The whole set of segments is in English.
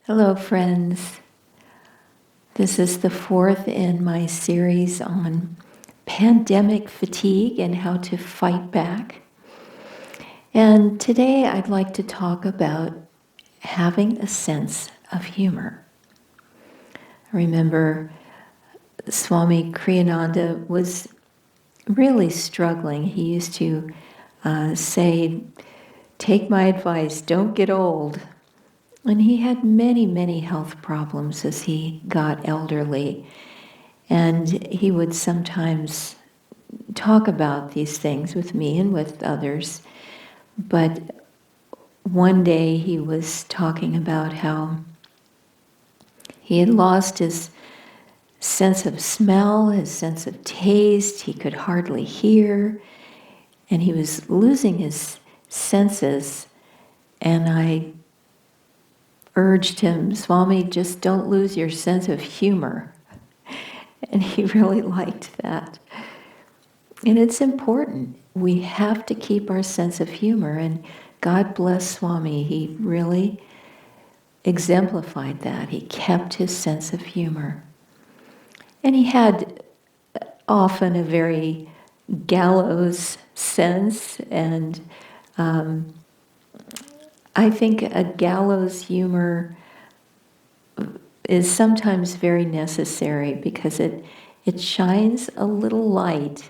Hello, friends. This is the fourth in my series on pandemic fatigue and how to fight back. And today I'd like to talk about having a sense of humor. I remember Swami Kriyananda was really struggling. He used to say, "Take my advice, don't get old." And he had many, many health problems as he got elderly. And he would sometimes talk about these things with me and with others. But one day he was talking about how he had lost his sense of smell, his sense of taste. He could hardly hear. And he was losing his senses. And I urged him, "Swami, just don't lose your sense of humor." And he really liked that. And it's important. We have to keep our sense of humor. And God bless Swami. He really exemplified that. He kept his sense of humor. And he had often a very gallows sense. And I think a gallows humor is sometimes very necessary because it shines a little light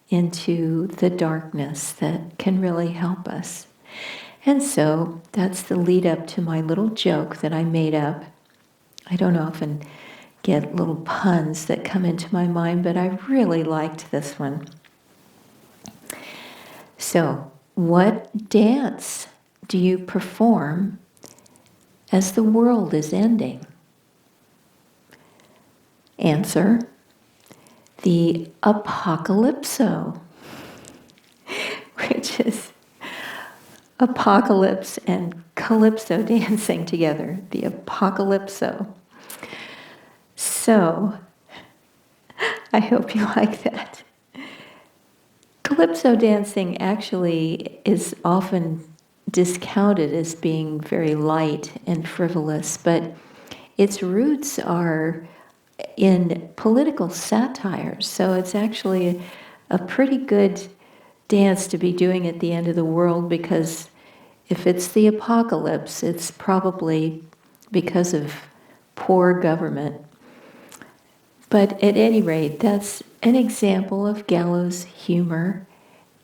into the darkness that can really help us. And so that's the lead up to my little joke that I made up. I don't often get little puns that come into my mind, but I really liked this one. So, what dance do you perform as the world is ending? Answer: the apocalypso, which is apocalypse and calypso dancing together, the apocalypso. So, I hope you like that. Calypso dancing actually is often discounted as being very light and frivolous, but its roots are in political satire, so it's actually a pretty good dance to be doing at the end of the world, because if it's the apocalypse, it's probably because of poor government. But at any rate, that's an example of gallows humor,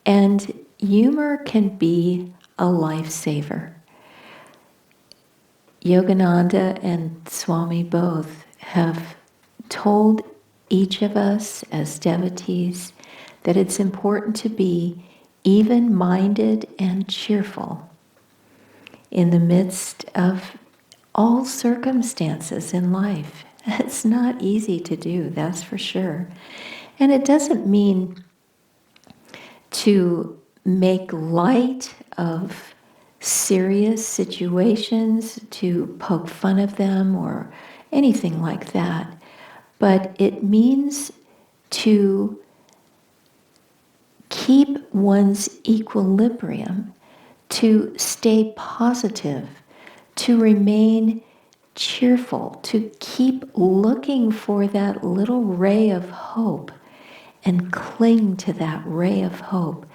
and humor can be a lifesaver. Yogananda and Swami both have told each of us as devotees that it's important to be even-minded and cheerful in the midst of all circumstances in life. It's not easy to do, that's for sure. And it doesn't mean to make light of serious situations, to poke fun of them or anything like that. But it means to keep one's equilibrium, to stay positive, to remain cheerful, to keep looking for that little ray of hope and cling to that ray of hope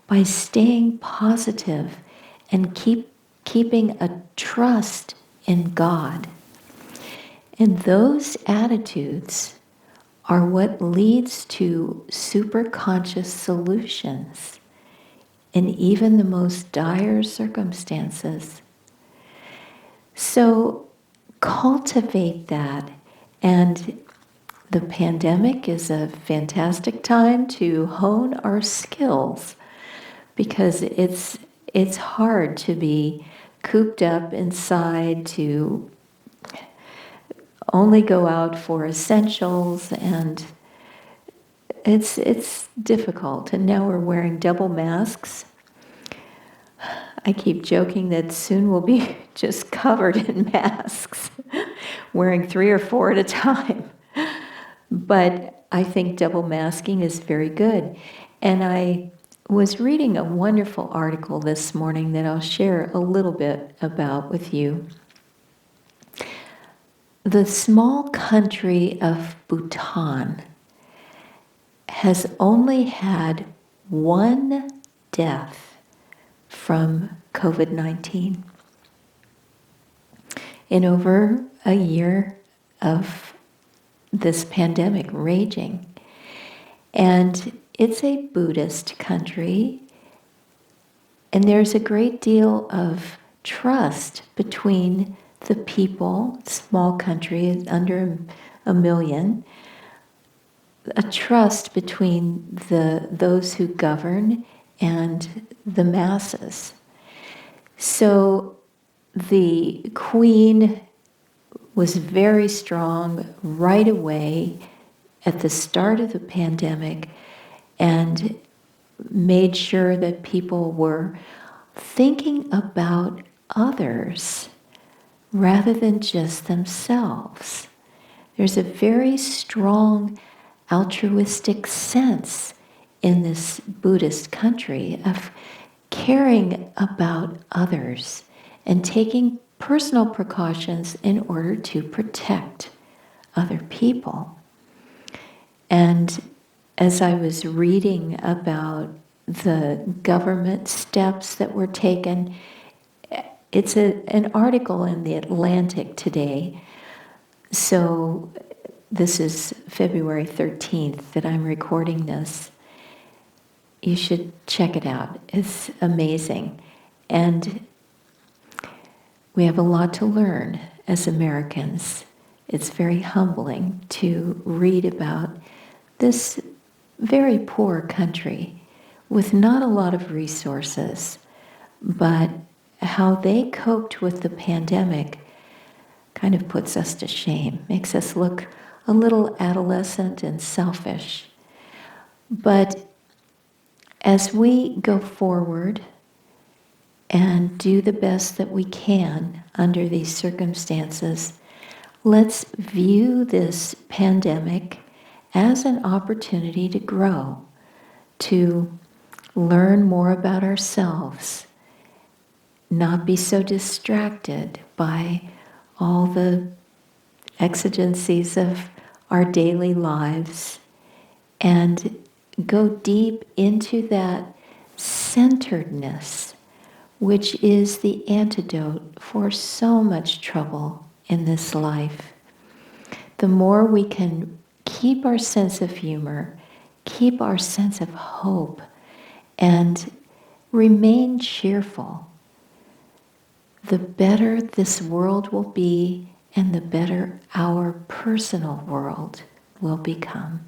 by staying positive and keeping a trust in God. And those attitudes are what leads to superconscious solutions in even the most dire circumstances. So cultivate that. And the pandemic is a fantastic time to hone our skills, because it's hard to be cooped up inside, to only go out for essentials, and it's difficult. And now we're wearing double masks. I keep joking that soon we'll be just covered in masks, wearing 3 or 4 at a time. But I think double masking is very good. And I was reading a wonderful article this morning that I'll share a little bit about with you. the small country of Bhutan has only had one death from COVID-19 in over a year of this pandemic raging. And it's a Buddhist country, and there's a great deal of trust between the people, small country, under a million, a trust between those who govern and the masses. So the Queen was very strong right away at the start of the pandemic and made sure that people were thinking about others rather than just themselves. There's a very strong altruistic sense in this Buddhist country of caring about others and taking personal precautions in order to protect other people. And as I was reading about the government steps that were taken, it's an article in the Atlantic today. So this is February 13th that I'm recording this. You should check it out. It's amazing. And we have a lot to learn as Americans. It's very humbling to read about this very poor country with not a lot of resources, but how they coped with the pandemic kind of puts us to shame, makes us look a little adolescent and selfish. But as we go forward and do the best that we can under these circumstances, let's view this pandemic as an opportunity to grow, to learn more about ourselves, not be so distracted by all the exigencies of our daily lives, and go deep into that centeredness, which is the antidote for so much trouble in this life. The more we can keep our sense of humor, keep our sense of hope, and remain cheerful, the better this world will be and the better our personal world will become.